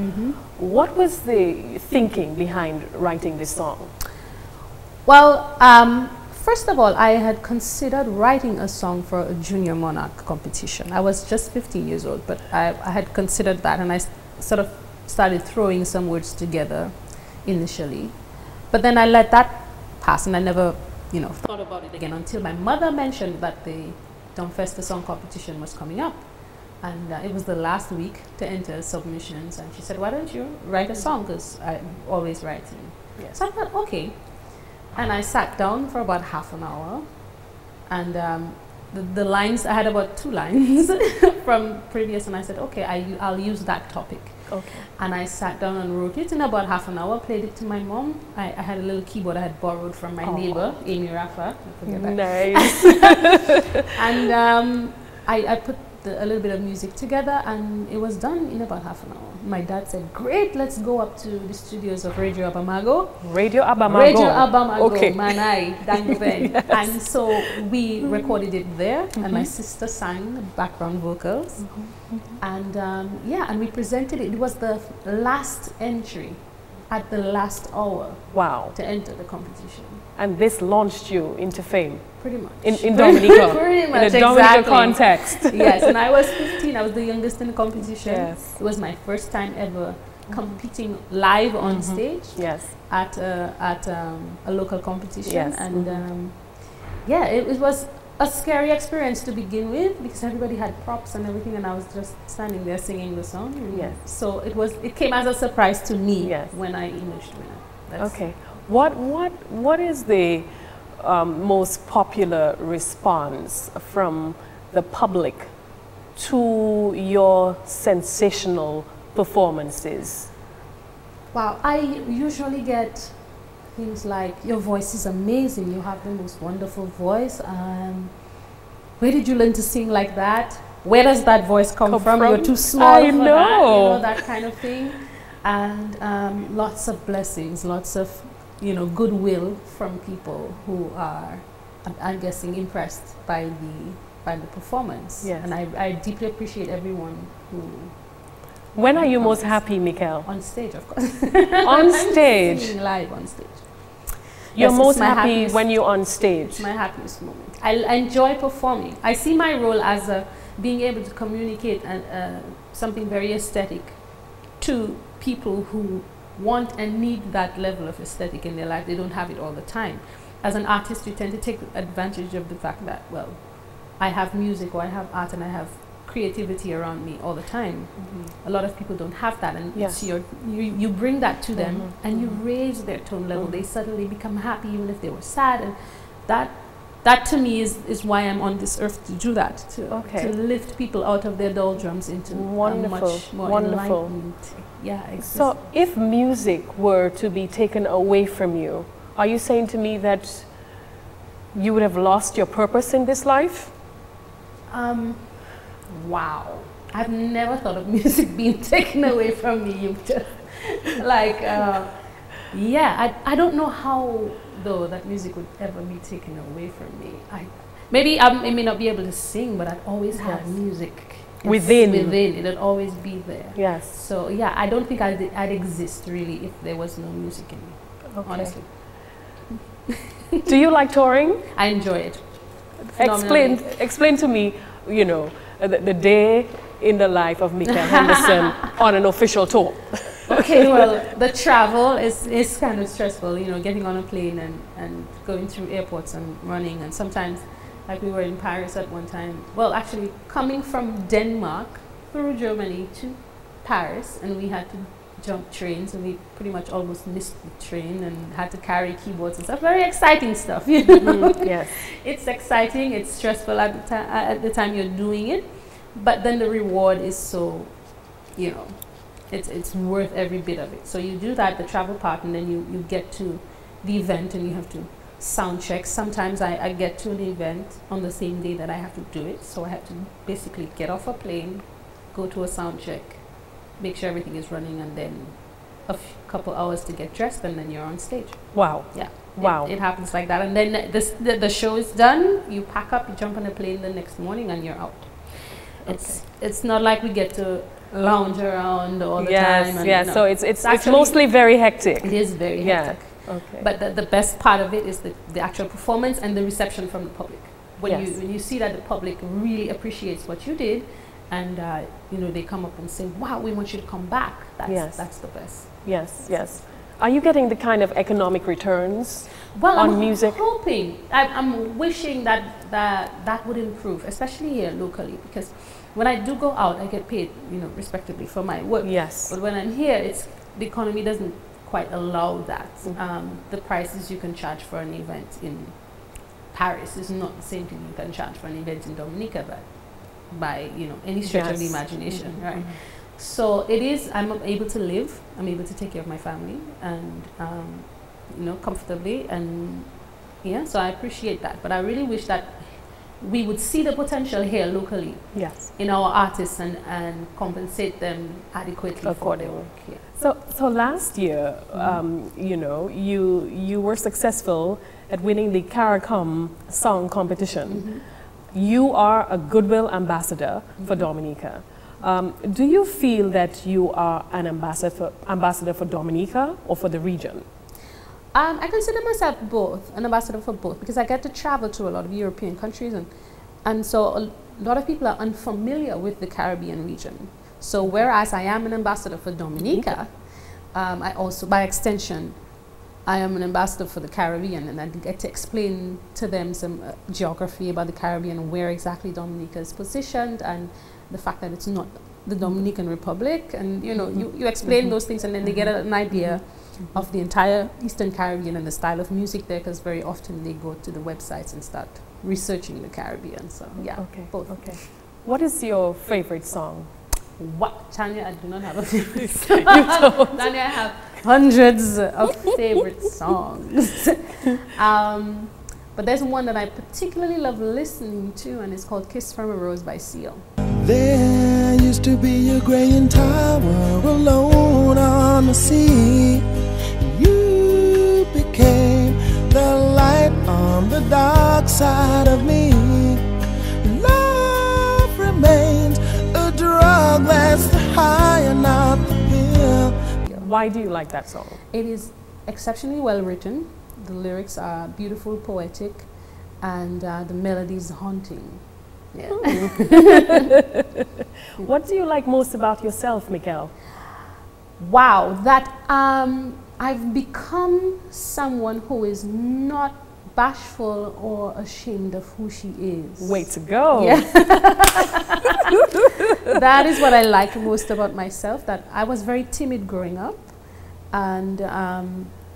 What was the thinking behind writing this song? Well, first of all, I had considered writing a song for a junior monarch competition. I was just 15 years old, but I had considered that, and I sort of started throwing some words together initially. But then I let that pass, and I never, you know, thought about it again until my mother mentioned that the Domfesta song competition was coming up. And it was the last week to enter submissions, and she said, why don't you write a song, because I'm always writing. Yes. So I thought, okay. And I sat down for about half an hour, and the lines, I had about 2 lines from previous, and I said, okay, I'll use that topic. Okay. And I sat down and wrote it in about half an hour, played it to my mom. I had a little keyboard I had borrowed from my neighbor, Amy Rafa. I forget that. Nice. And I put a little bit of music together, and it was done in about half an hour. My dad said, great, let's go up to the studios of Radio Abamago. Radio Abamago. Radio Abamago, Okay. Manai, Dangoven. Yes. And so we recorded it there, and my sister sang the background vocals. And yeah, and we presented it. It was the last entry at the last hour Wow. to enter the competition. And this launched you into fame Pretty much. in Dominica. Pretty much, in a Dominica exactly. context. Yes, and I was 15. I was the youngest in the competition. Yes. It was my first time ever competing live on stage Yes. at a local competition. Yes. And yeah, it was a scary experience to begin with because everybody had props and everything, and I was just standing there singing the song. And Yes. so it came as a surprise to me Yes. when I emerged winner. That's Okay. What is the most popular response from the public to your sensational performances? Wow, I usually get things like, your voice is amazing, you have the most wonderful voice. Where did you learn to sing like that? Where does that voice come from? You're too small I for know. that, you know, that kind of thing. And lots of blessings, lots of, you know, goodwill from people who are, I'm guessing, impressed by the performance. Yes. And I deeply appreciate everyone who... When are you most happy, Michele? On stage, of course. On stage? Singing live on stage. You're Yes, most it's my happy happiest- when you're on stage? It's my happiest moment. I enjoy performing. I see my role as being able to communicate something very aesthetic to people who want and need that level of aesthetic in their life. They don't have it all the time. As an artist, you tend to take advantage of the fact that, well, I have music or I have art and I have creativity around me all the time. A lot of people don't have that, and Yes. it's you bring that to them and you raise their tone level. They suddenly become happy even if they were sad, and that to me is why I'm on this earth, to do that, to lift people out of their doldrums into Wonderful, a much more wonderful. enlightened, So if music were to be taken away from you, are you saying to me that you would have lost your purpose in this life? Wow, I've never thought of music being taken away from me. You just like yeah, I don't know how though that music would ever be taken away from me. Maybe I may not be able to sing, but I'd always have music within. It'd always be there. Yes. So yeah, I don't think I'd exist really if there was no music in me. Okay. Honestly. Do you like touring? I enjoy it. Explain to me, you know, the day in the life of Michele Henderson on an official tour? Okay, well, the travel is kind of stressful, you know, getting on a plane and going through airports and running. And sometimes, like we were in Paris at one time, well, actually coming from Denmark through Germany to Paris, and we had to jump trains, and we pretty much almost missed the train and had to carry keyboards and stuff. Very exciting stuff, you know? Yes. It's exciting, it's stressful at the time you're doing it, but then the reward is so, you know, it's worth every bit of it. So you do that, the travel part, and then you get to the event and you have to sound check. Sometimes I get to the event on the same day that I have to do it, so I have to basically get off a plane, go to a sound check, make sure everything is running, and then a couple hours to get dressed, and then you're on stage. Wow. Yeah. Wow. It happens like that. And then the show is done, you pack up, you jump on a plane the next morning, and you're out. It's not like we get to lounge around all the time. And, yes, no. so it's mostly very hectic. It is very hectic. Okay. But the best part of it is the actual performance and the reception from the public. When you see that the public really appreciates what you did, and you know, they come up and say, wow, we want you to come back. That's the best. Yes, yes. Are you getting the kind of economic returns on I'm music? I'm wishing that would improve, especially here locally, because when I do go out, I get paid, you know, respectively for my work. Yes. But when I'm here, the economy doesn't quite allow that. The prices you can charge for an event in Paris is not the same thing you can charge for an event in Dominica, but by, you know, any stretch of the imagination, right? So it is, I'm able to live, I'm able to take care of my family, and you know, comfortably, and yeah, so I appreciate that. But I really wish that we would see the potential here locally, in our artists, and compensate them adequately for their work. Yeah. So last year, you know, you were successful at winning the CARICOM song competition. You are a goodwill ambassador for Dominica. Do you feel that you are an ambassador for Dominica or for the region? I consider myself both, an ambassador for both, because I get to travel to a lot of European countries, and so a lot of people are unfamiliar with the Caribbean region. So whereas I am an ambassador for Dominica, I also, by extension, I am an ambassador for the Caribbean, and I get to explain to them some geography about the Caribbean and where exactly Dominica is positioned, and the fact that it's not the Dominican Republic, and you know, you explain those things, and then they get an idea of the entire Eastern Caribbean and the style of music there, because very often they go to the websites and start researching the Caribbean. So yeah, both. Okay. What is your favorite song? What, Tania? I do not have a favorite song. Tania, I have hundreds of favorite songs. But there's one that I particularly love listening to, and it's called Kiss from a Rose by Seal. There used to be a graying tower alone on the sea. You became the light on the dark side of me. Love remains a drug that's the high and not the pill. Why do you like that song? It is exceptionally well written. The lyrics are beautiful, poetic, and the melody is haunting. Yeah. What do you like most about yourself, Michele? Wow, that I've become someone who is not bashful or ashamed of who she is. Way to go. Yeah. That is what I like most about myself, that I was very timid growing up. And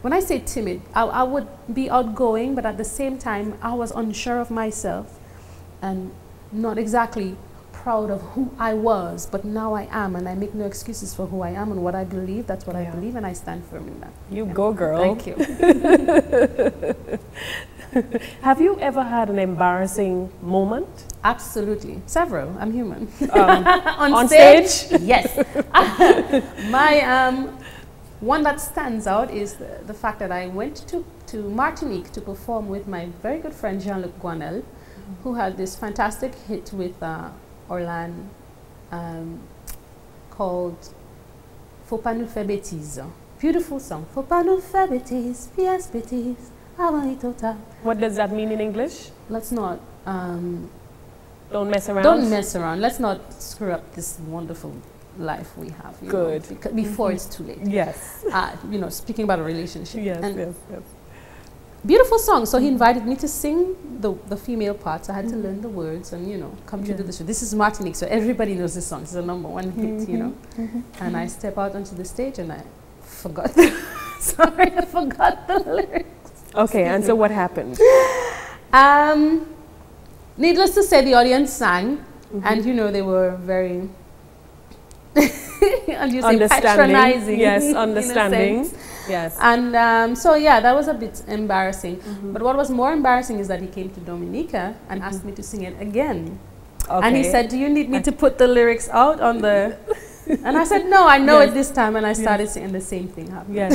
when I say timid, I would be outgoing, but at the same time, I was unsure of myself and not exactly proud of who I was, but now I am, and I make no excuses for who I am and what I believe. That's what I believe, and I stand firm in that. You go, girl. Thank you. Have you ever had an embarrassing moment? Absolutely. Several. I'm human. On stage? Yes. My one that stands out is the fact that I went to Martinique to perform with my very good friend Jean-Luc Guanel, who had this fantastic hit with Orlan called Faut pas nous faire bêtises. Beautiful song. Faut pas nous faire bêtises, pièce bêtises, avant y total. What does that mean in English? Let's not Don't mess around. Don't mess around. Let's not screw up this wonderful life we have. Good. Before it's too late. Yes. You know, speaking about a relationship. Yes, And yes. beautiful song. So he invited me to sing the female parts. I had to learn the words and, you know, come to the show. This is Martinique, so everybody knows this song. It's a #1 hit, you know. And I step out onto the stage and I forgot. Sorry, I forgot the lyrics. Okay, and so what happened? Needless to say, the audience sang, and you know they were very patronizing. Yes, understanding. Yes. And so yeah, that was a bit embarrassing. But what was more embarrassing is that he came to Dominica and asked me to sing it again. Okay. And he said, "Do you need me to put the lyrics out on the?" And I said, "No, I know it this time." And I started singing the same thing happened. Yes.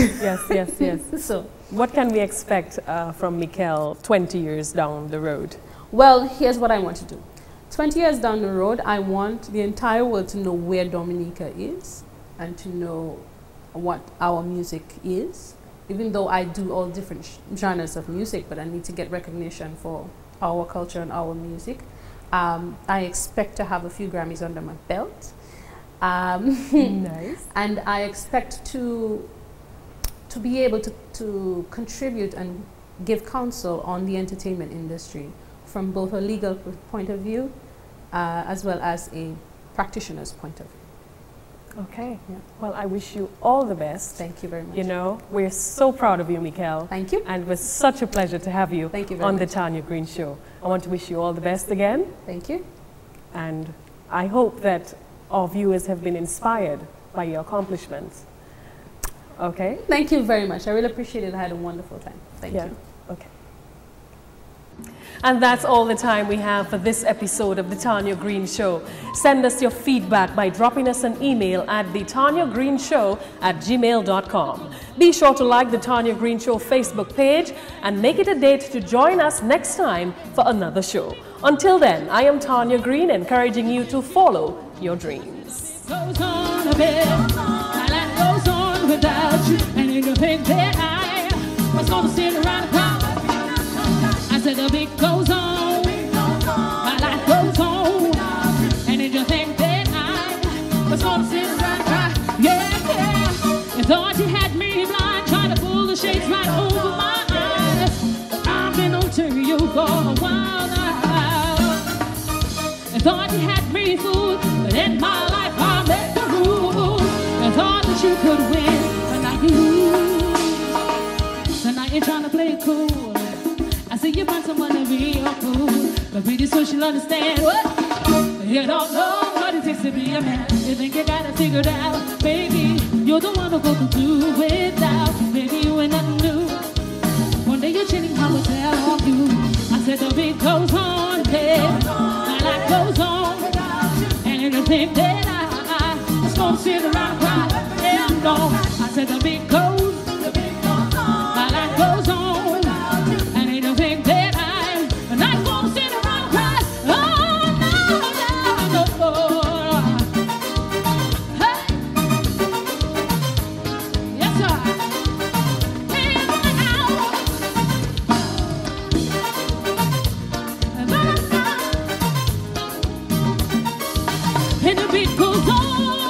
So, what can we expect from Michele 20 years down the road? Well, here's what I want to do. 20 years down the road, I want the entire world to know where Dominica is and to know what our music is. Even though I do all different genres of music, but I need to get recognition for our culture and our music. I expect to have a few Grammys under my belt. Nice. And I expect to be able to contribute and give counsel on the entertainment industry from both a legal point of view as well as a practitioner's point of view. Okay. Yeah. Well, I wish you all the best. Thank you very much. You know, we're so proud of you, Michele. Thank you. And it was such a pleasure to have you, on the Tarnia Green Show. I want to wish you all the best again. Thank you. And I hope that our viewers have been inspired by your accomplishments. Okay? Thank you very much. I really appreciate it. I had a wonderful time. Thank you. Okay. And that's all the time we have for this episode of the Tarnia Green Show. Send us your feedback by dropping us an email at thetarniagreenshow@gmail.com. Be sure to like the Tarnia Green Show Facebook page and make it a date to join us next time for another show. Until then, I am Tarnia Green, encouraging you to follow your dreams. Goes on a bit, my life goes on without you, and you think that I was gonna sit around and cry. I said the beat goes on, my life goes on, and did you think that I was gonna sit around and cry? Yeah, you thought you had me blind, trying to pull the shades right over my eyes. But I've been on to you for a while now. You thought you had me fooled, but in my life I made the rules. You thought that you could win, but now you lose. So now you're trying to play it cool. I say you find someone to be your fool, but pretty soon she'll understand what? You don't know what it takes to be a man. You think you got it figured out, baby. You're the one who go through without. Baby, you ain't nothing new. One day you're chilling, I will tell on you. I said the beat goes on, yeah. My life goes on, and you think that I was gonna sit around and cry. Hell no. I said the beat goes, my life goes on. And the beat goes on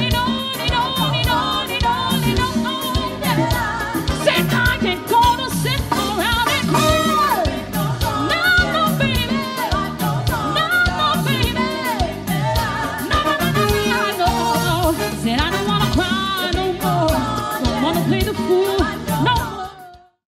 and on and on and on and on and on. Said I ain't gonna sit around and cry. No, no, baby. No, no, baby. No, no. Said I don't wanna cry no more. Don't wanna play the fool.